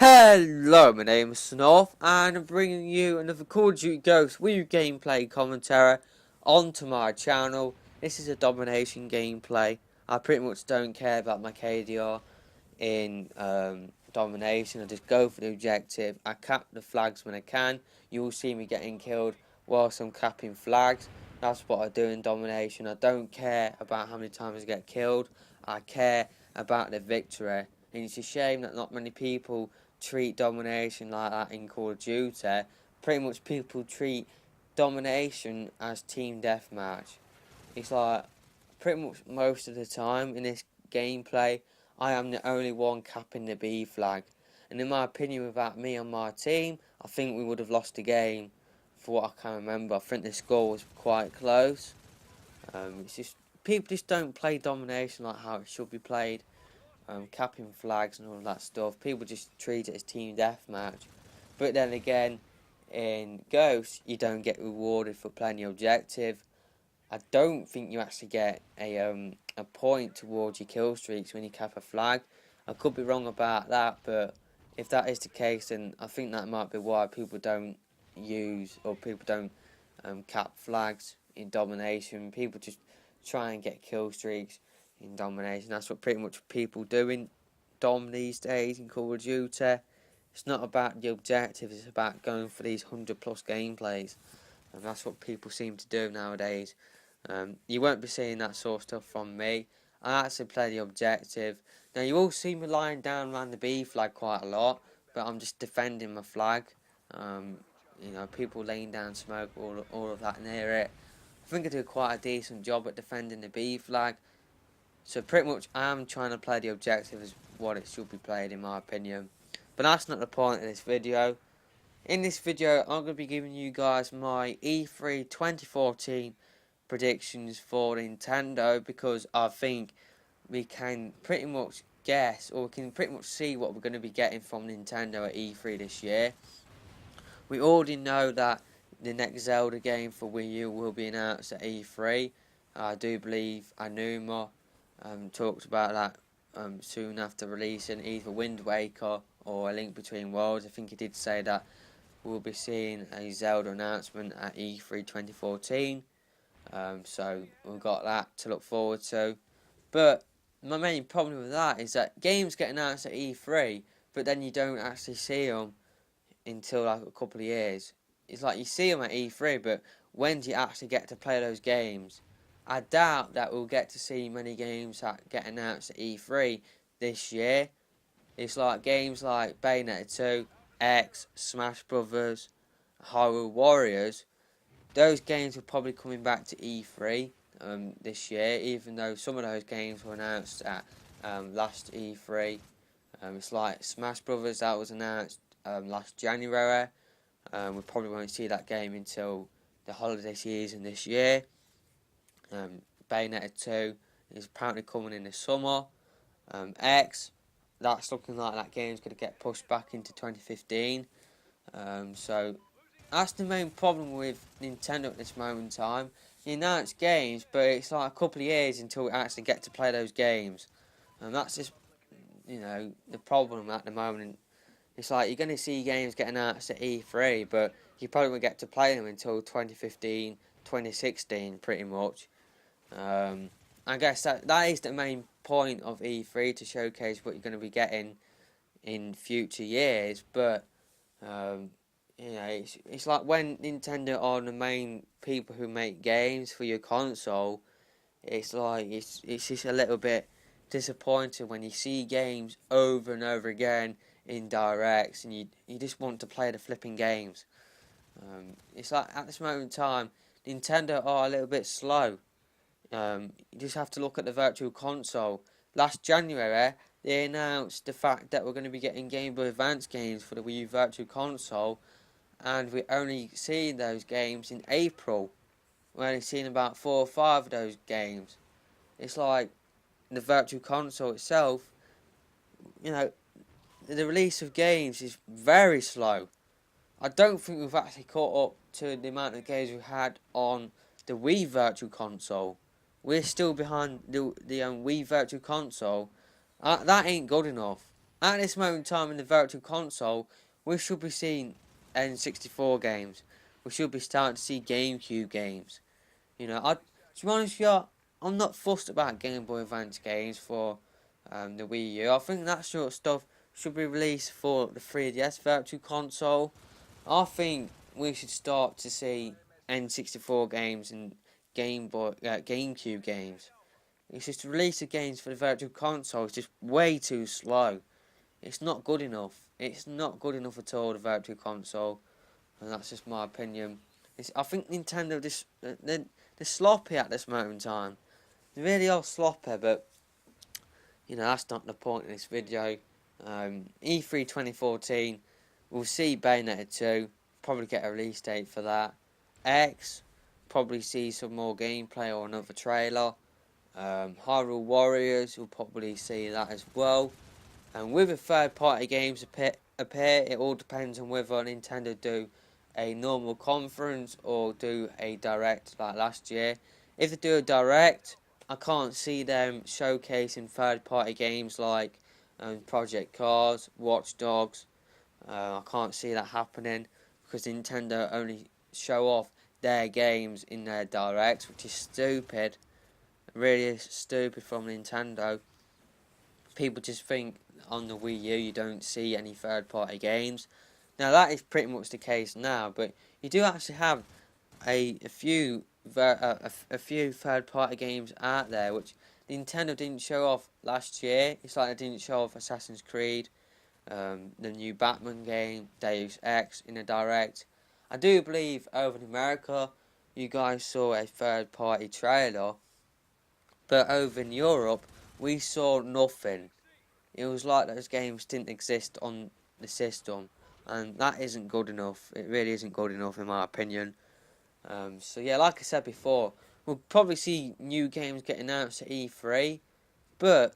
Hello, my name is Snorf, and I'm bringing you another Call of Duty Ghosts Wii U gameplay commentary onto my channel. This is a domination gameplay. I pretty much don't care about my KDR in domination. I just go for the objective. I cap the flags when I can. You will see me getting killed whilst I'm capping flags. That's what I do in domination. I don't care about how many times I get killed. I care about the victory. And it's a shame that not many people treat domination like that in Call of Duty. Pretty much people treat domination as team deathmatch. It's like pretty much most of the time in this gameplay I am the only one capping the B flag. And in my opinion, without me on my team, I think we would have lost the game. For what I can remember, I think the score was quite close. It's just people just don't play domination like how it should be played. Capping flags and all of that stuff. People just treat it as team deathmatch. But then again, in Ghost, you don't get rewarded for playing the objective. I don't think you actually get a point towards your kill streaks when you cap a flag. I could be wrong about that, but if that is the case, then I think that might be why people don't use or people don't cap flags in domination. People just try and get kill streaks in domination. That's what pretty much people do in Dom these days in Call of Duty. It's not about the objective, it's about going for these 100+ gameplays. And that's what people seem to do nowadays. You won't be seeing that sort of stuff from me. I actually play the objective. Now you will see me lying down around the B flag quite a lot, but I'm just defending my flag. People laying down smoke, all of that near it. I think I do quite a decent job at defending the B flag. So pretty much I'm trying to play the objective as what it should be played in my opinion. But that's not the point of this video. In this video I'm going to be giving you guys my E3 2014 predictions for Nintendo, because I think we can pretty much guess, or we can pretty much see what we're going to be getting from Nintendo at E3 this year. We already know that the next Zelda game for Wii U will be announced at E3. I do believe Anuma talked about that soon after releasing either Wind Waker or A Link Between Worlds. I think he did say that we'll be seeing a Zelda announcement at E3 2014. So we've got that to look forward to. But my main problem with that is that games get announced at E3, but then you don't actually see them until like a couple of years. It's like you see them at E3, but when do you actually get to play those games? I doubt that we'll get to see many games that get announced at E3 this year. It's like games like Bayonetta 2, X, Smash Brothers, Hyrule Warriors. Those games are probably coming back to E3 this year, even though some of those games were announced at last E3. It's like Smash Brothers that was announced last January. We probably won't see that game until the holiday season this year. Bayonetta 2 is apparently coming in the summer. X, that's looking like that game's going to get pushed back into 2015. So that's the main problem with Nintendo at this moment in time. You announce games, but it's like a couple of years until we actually get to play those games. And that's just, the problem at the moment. It's like you're going to see games get announced at E3, but you probably won't get to play them until 2015, 2016, pretty much. I guess that is the main point of E3, to showcase what you're going to be getting in future years. But it's like when Nintendo are the main people who make games for your console. It's like it's just a little bit disappointing when you see games over and over again in directs, and you just want to play the flipping games. It's like at this moment in time, Nintendo are a little bit slow. You just have to look at the Virtual Console. Last January, they announced the fact that we're going to be getting Game Boy Advance games for the Wii U Virtual Console, and we only seen those games in April. We're only seen about 4 or 5 of those games. It's like the Virtual Console itself, the release of games is very slow. I don't think we've actually caught up to the amount of games we had on the Wii Virtual Console. We're still behind the Wii Virtual Console. That ain't good enough. At this moment in time in the virtual console, we should be seeing N64 games. We should be starting to see GameCube games. To be honest, yeah, I'm not fussed about Game Boy Advance games for the Wii U. I think that sort of stuff should be released for the 3DS virtual console. I think we should start to see N64 games and GameCube games. It's just the release of games for the virtual console is just way too slow. It's not good enough. It's not good enough at all, the virtual console, and that's just my opinion. I think Nintendo they're sloppy at this moment in time. They really are sloppy, but that's not the point of this video. E3 2014, we'll see Bayonetta 2, probably get a release date for that. X, probably see some more gameplay or another trailer. Hyrule Warriors, we'll probably see that as well. And with the third party games appear, it all depends on whether Nintendo do a normal conference or do a direct like last year. If they do a direct, I can't see them showcasing third party games like Project Cars, Watch Dogs. I can't see that happening because Nintendo only show off their games in their directs, which is stupid. It really is stupid from Nintendo. People just think on the Wii U you don't see any third party games. Now that is pretty much the case now, but you do actually have a few third party games out there which Nintendo didn't show off last year. It's like they didn't show off Assassin's Creed, the new Batman game, Deus Ex in a direct. I do believe over in America you guys saw a third party trailer, but over in Europe we saw nothing. It was like those games didn't exist on the system, and that isn't good enough. It really isn't good enough in my opinion. So yeah, like I said before, we'll probably see new games get announced at E3, but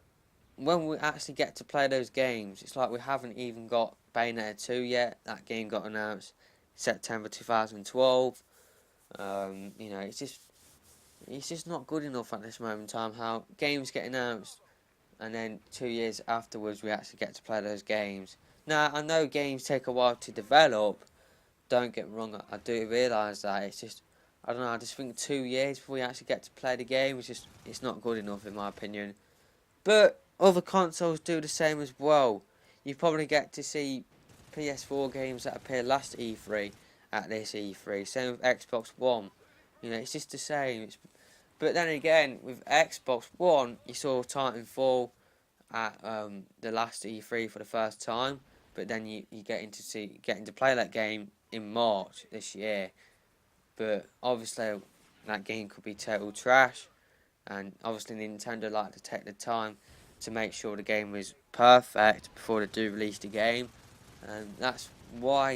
when we actually get to play those games, it's like we haven't even got Bayonetta 2 yet. That game got announced September 2012. It's just not good enough at this moment in time how games get announced and then 2 years afterwards we actually get to play those games. Now, I know games take a while to develop, don't get me wrong, I do realise that. It's just, I don't know, I just think 2 years before we actually get to play the game, it's not good enough in my opinion. But other consoles do the same as well. You probably get to see PS4 games that appeared last E3 at this E3. Same with Xbox One. It's just the same. But then again, with Xbox One, you saw Titanfall at the last E3 for the first time, but then you getting to play that game in March this year. But obviously, that game could be total trash, and obviously Nintendo like to take the time to make sure the game was perfect before they do release the game, and that's why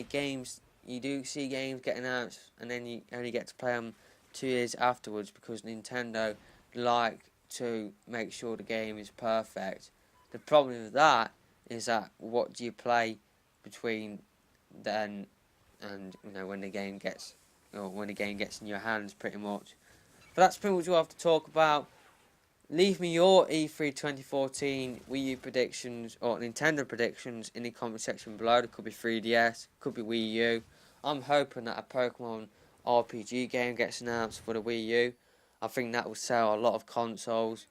you do see games get announced and then you only get to play them 2 years afterwards, because Nintendo like to make sure the game is perfect. The problem with that is that what do you play between then and when the game gets in your hands, pretty much. But that's pretty much all I have to talk about. Leave me your E3 2014 Wii U predictions or Nintendo predictions in the comment section below. It could be 3DS, could be Wii U. I'm hoping that a Pokemon RPG game gets announced for the Wii U. I think that will sell a lot of consoles.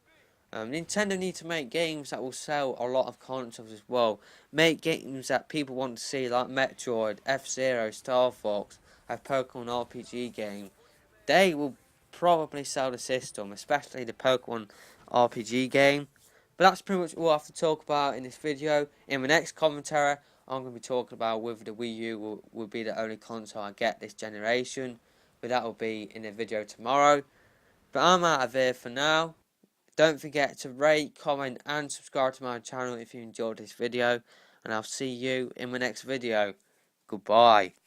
Nintendo need to make games that will sell a lot of consoles as well. Make games that people want to see, like Metroid, F-Zero, Star Fox, a Pokemon RPG game. They will probably sell the system, especially the Pokemon RPG game. But that's pretty much all I have to talk about in this video. In my next commentary, I'm going to be talking about whether the Wii U will be the only console I get this generation. But that will be in a video tomorrow. But I'm out of here for now. Don't forget to rate, comment and subscribe to my channel if you enjoyed this video. And I'll see you in my next video. Goodbye.